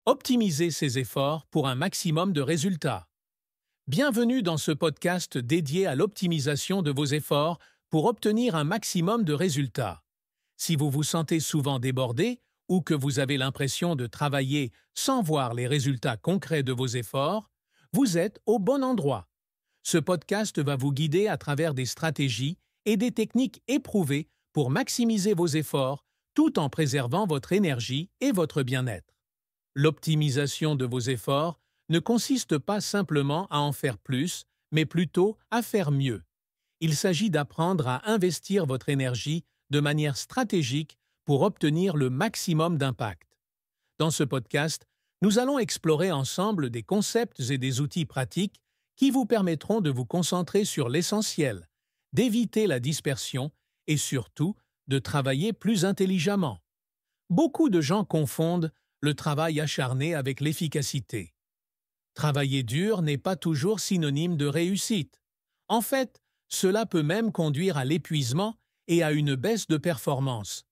Optimisez ses efforts pour un maximum de résultats. Bienvenue dans ce podcast dédié à l'optimisation de vos efforts pour obtenir un maximum de résultats. Si vous vous sentez souvent débordé ou que vous avez l'impression de travailler sans voir les résultats concrets de vos efforts, vous êtes au bon endroit. Ce podcast va vous guider à travers des stratégies et des techniques éprouvées pour maximiser vos efforts tout en préservant votre énergie et votre bien-être. L'optimisation de vos efforts ne consiste pas simplement à en faire plus, mais plutôt à faire mieux. Il s'agit d'apprendre à investir votre énergie de manière stratégique pour obtenir le maximum d'impact. Dans ce podcast, nous allons explorer ensemble des concepts et des outils pratiques qui vous permettront de vous concentrer sur l'essentiel, d'éviter la dispersion et surtout de travailler plus intelligemment. Beaucoup de gens confondent le travail acharné avec l'efficacité. Travailler dur n'est pas toujours synonyme de réussite. En fait, cela peut même conduire à l'épuisement et à une baisse de performance.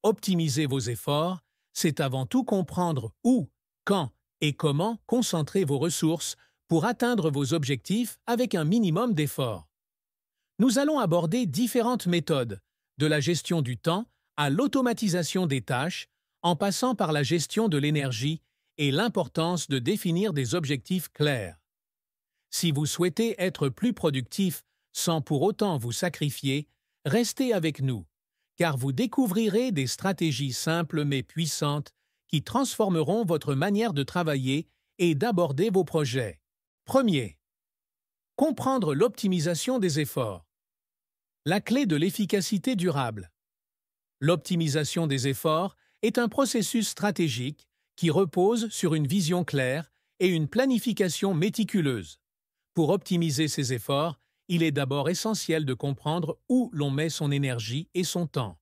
Optimiser vos efforts, c'est avant tout comprendre où, quand et comment concentrer vos ressources pour atteindre vos objectifs avec un minimum d'efforts. Nous allons aborder différentes méthodes, de la gestion du temps à l'automatisation des tâches, en passant par la gestion de l'énergie et l'importance de définir des objectifs clairs. Si vous souhaitez être plus productif sans pour autant vous sacrifier, restez avec nous, car vous découvrirez des stratégies simples mais puissantes qui transformeront votre manière de travailler et d'aborder vos projets. Premier, comprendre l'optimisation des efforts. La clé de l'efficacité durable. L'optimisation des efforts est un processus stratégique qui repose sur une vision claire et une planification méticuleuse. Pour optimiser ses efforts, il est d'abord essentiel de comprendre où l'on met son énergie et son temps.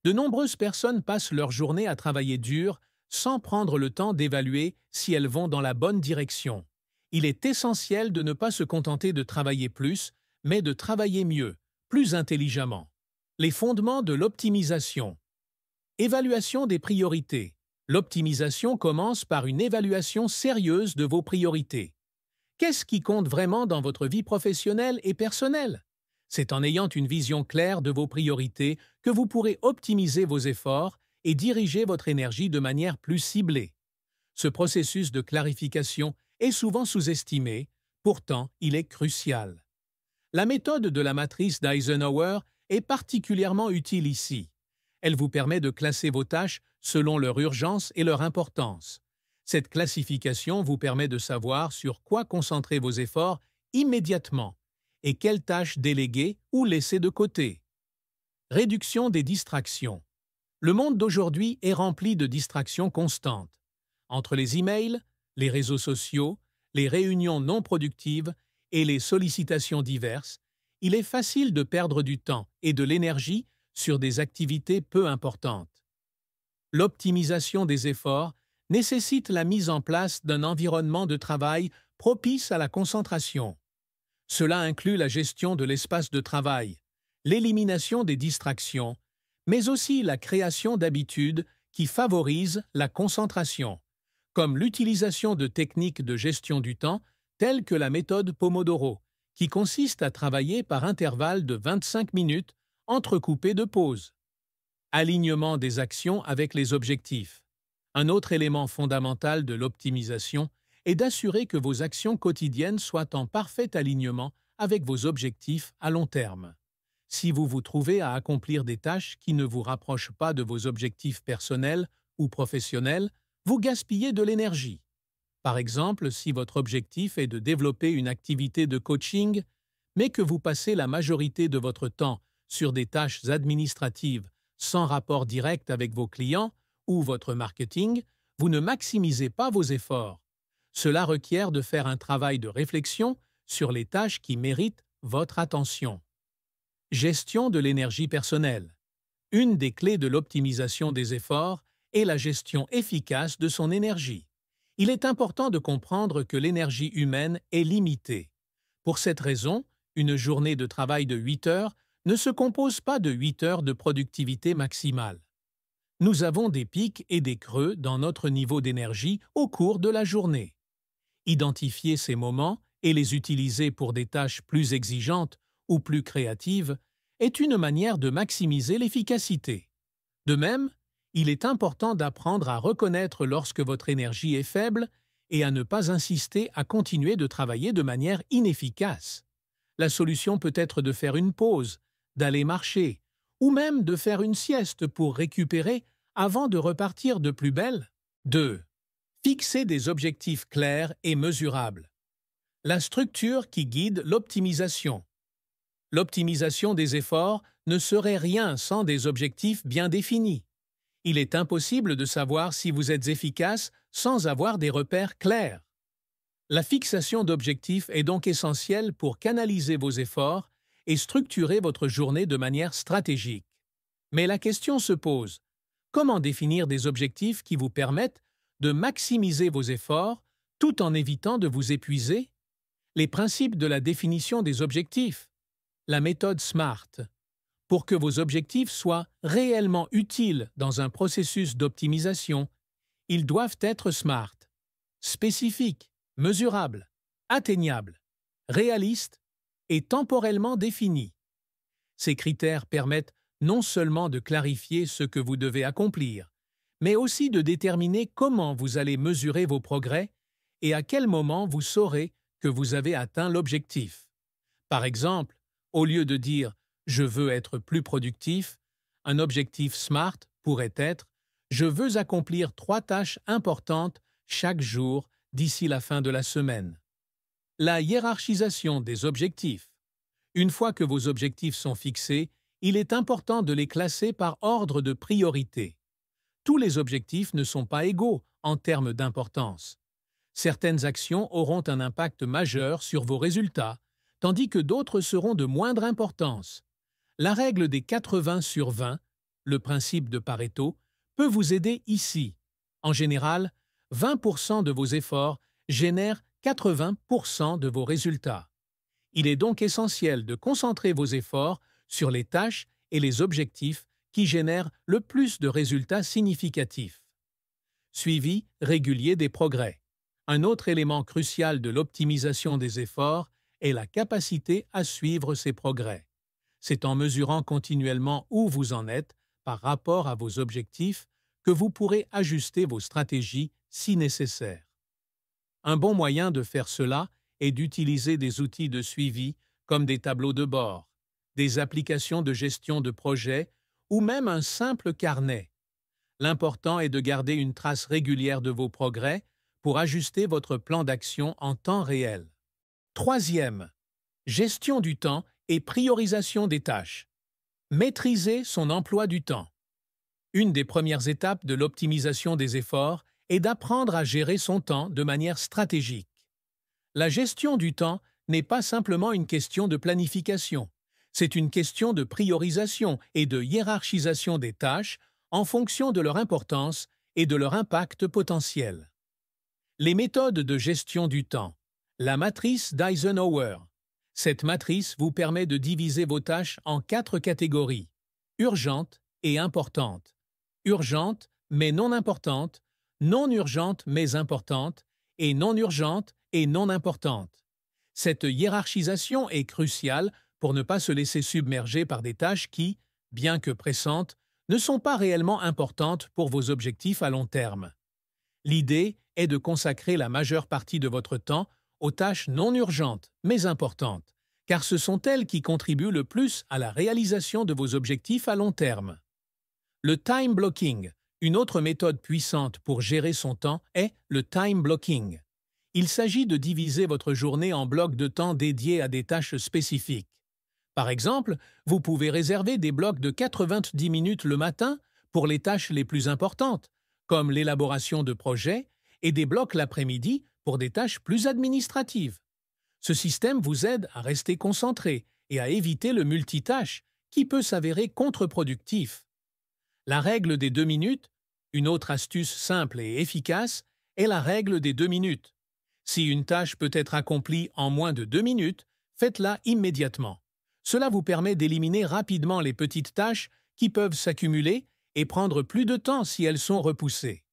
De nombreuses personnes passent leur journée à travailler dur sans prendre le temps d'évaluer si elles vont dans la bonne direction. Il est essentiel de ne pas se contenter de travailler plus, mais de travailler mieux, plus intelligemment. Les fondements de l'optimisation. Évaluation des priorités. L'optimisation commence par une évaluation sérieuse de vos priorités. Qu'est-ce qui compte vraiment dans votre vie professionnelle et personnelle? C'est en ayant une vision claire de vos priorités que vous pourrez optimiser vos efforts et diriger votre énergie de manière plus ciblée. Ce processus de clarification est souvent sous-estimé, pourtant il est crucial. La méthode de la matrice d'Eisenhower est particulièrement utile ici. Elle vous permet de classer vos tâches selon leur urgence et leur importance. Cette classification vous permet de savoir sur quoi concentrer vos efforts immédiatement et quelles tâches déléguer ou laisser de côté. Réduction des distractions. Le monde d'aujourd'hui est rempli de distractions constantes. Entre les emails, les réseaux sociaux, les réunions non productives et les sollicitations diverses, il est facile de perdre du temps et de l'énergie sur des activités peu importantes. L'optimisation des efforts nécessite la mise en place d'un environnement de travail propice à la concentration. Cela inclut la gestion de l'espace de travail, l'élimination des distractions, mais aussi la création d'habitudes qui favorisent la concentration, comme l'utilisation de techniques de gestion du temps telles que la méthode Pomodoro, qui consiste à travailler par intervalles de 25 minutes entrecoupés de pauses. Alignement des actions avec les objectifs. Un autre élément fondamental de l'optimisation est d'assurer que vos actions quotidiennes soient en parfait alignement avec vos objectifs à long terme. Si vous vous trouvez à accomplir des tâches qui ne vous rapprochent pas de vos objectifs personnels ou professionnels, vous gaspillez de l'énergie. Par exemple, si votre objectif est de développer une activité de coaching, mais que vous passez la majorité de votre temps sur des tâches administratives sans rapport direct avec vos clients ou votre marketing, vous ne maximisez pas vos efforts. Cela requiert de faire un travail de réflexion sur les tâches qui méritent votre attention. Gestion de l'énergie personnelle. Une des clés de l'optimisation des efforts est la gestion efficace de son énergie. Il est important de comprendre que l'énergie humaine est limitée. Pour cette raison, une journée de travail de 8 heures ne se compose pas de 8 heures de productivité maximale. Nous avons des pics et des creux dans notre niveau d'énergie au cours de la journée. Identifier ces moments et les utiliser pour des tâches plus exigeantes ou plus créatives est une manière de maximiser l'efficacité. De même, il est important d'apprendre à reconnaître lorsque votre énergie est faible et à ne pas insister à continuer de travailler de manière inefficace. La solution peut être de faire une pause, d'aller marcher, ou même de faire une sieste pour récupérer avant de repartir de plus belle. 2. Fixer des objectifs clairs et mesurables. La structure qui guide l'optimisation. L'optimisation des efforts ne serait rien sans des objectifs bien définis. Il est impossible de savoir si vous êtes efficace sans avoir des repères clairs. La fixation d'objectifs est donc essentielle pour canaliser vos efforts et structurer votre journée de manière stratégique. Mais la question se pose, comment définir des objectifs qui vous permettent de maximiser vos efforts tout en évitant de vous épuiser? Les principes de la définition des objectifs. La méthode SMART. Pour que vos objectifs soient réellement utiles dans un processus d'optimisation, ils doivent être SMART. Spécifiques, mesurables, atteignables, réalistes et temporellement définis. Ces critères permettent non seulement de clarifier ce que vous devez accomplir, mais aussi de déterminer comment vous allez mesurer vos progrès et à quel moment vous saurez que vous avez atteint l'objectif. Par exemple, au lieu de dire « je veux être plus productif », un objectif SMART pourrait être « je veux accomplir 3 tâches importantes chaque jour d'ici la fin de la semaine ». La hiérarchisation des objectifs. Une fois que vos objectifs sont fixés, il est important de les classer par ordre de priorité. Tous les objectifs ne sont pas égaux en termes d'importance. Certaines actions auront un impact majeur sur vos résultats, tandis que d'autres seront de moindre importance. La règle des 80/20, le principe de Pareto, peut vous aider ici. En général, 20% de vos efforts génèrent 80% de vos résultats. Il est donc essentiel de concentrer vos efforts sur les tâches et les objectifs qui génèrent le plus de résultats significatifs. Suivi régulier des progrès. Un autre élément crucial de l'optimisation des efforts est la capacité à suivre ces progrès. C'est en mesurant continuellement où vous en êtes par rapport à vos objectifs que vous pourrez ajuster vos stratégies si nécessaire. Un bon moyen de faire cela est d'utiliser des outils de suivi comme des tableaux de bord, des applications de gestion de projet ou même un simple carnet. L'important est de garder une trace régulière de vos progrès pour ajuster votre plan d'action en temps réel. 3. Gestion du temps et priorisation des tâches. Maîtriser son emploi du temps. Une des premières étapes de l'optimisation des efforts est d'apprendre à gérer son temps de manière stratégique. La gestion du temps n'est pas simplement une question de planification, c'est une question de priorisation et de hiérarchisation des tâches en fonction de leur importance et de leur impact potentiel. Les méthodes de gestion du temps. La matrice d'Eisenhower. Cette matrice vous permet de diviser vos tâches en 4 catégories: urgentes et importantes, urgentes mais non importantes, non urgentes mais importantes, et non urgentes et non importantes. Cette hiérarchisation est cruciale pour ne pas se laisser submerger par des tâches qui, bien que pressantes, ne sont pas réellement importantes pour vos objectifs à long terme. L'idée est de consacrer la majeure partie de votre temps aux tâches non urgentes mais importantes, car ce sont elles qui contribuent le plus à la réalisation de vos objectifs à long terme. Le time blocking, une autre méthode puissante pour gérer son temps, est le time blocking. Il s'agit de diviser votre journée en blocs de temps dédiés à des tâches spécifiques. Par exemple, vous pouvez réserver des blocs de 90 minutes le matin pour les tâches les plus importantes, comme l'élaboration de projets, et des blocs l'après-midi pour des tâches plus administratives. Ce système vous aide à rester concentré et à éviter le multitâche qui peut s'avérer contre-productif. La règle des 2 minutes, une autre astuce simple et efficace, est la règle des 2 minutes. Si une tâche peut être accomplie en moins de 2 minutes, faites-la immédiatement. Cela vous permet d'éliminer rapidement les petites tâches qui peuvent s'accumuler et prendre plus de temps si elles sont repoussées.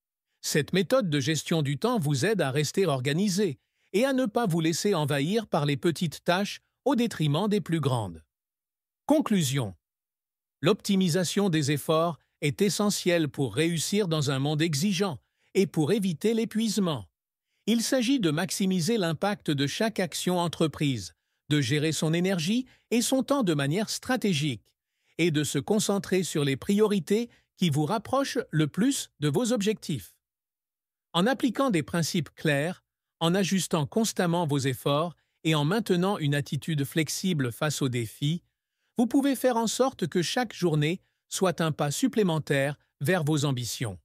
Cette méthode de gestion du temps vous aide à rester organisé et à ne pas vous laisser envahir par les petites tâches au détriment des plus grandes. Conclusion. L'optimisation des efforts est essentielle pour réussir dans un monde exigeant et pour éviter l'épuisement. Il s'agit de maximiser l'impact de chaque action entreprise, de gérer son énergie et son temps de manière stratégique, et de se concentrer sur les priorités qui vous rapprochent le plus de vos objectifs. En appliquant des principes clairs, en ajustant constamment vos efforts et en maintenant une attitude flexible face aux défis, vous pouvez faire en sorte que chaque journée soit un pas supplémentaire vers vos ambitions.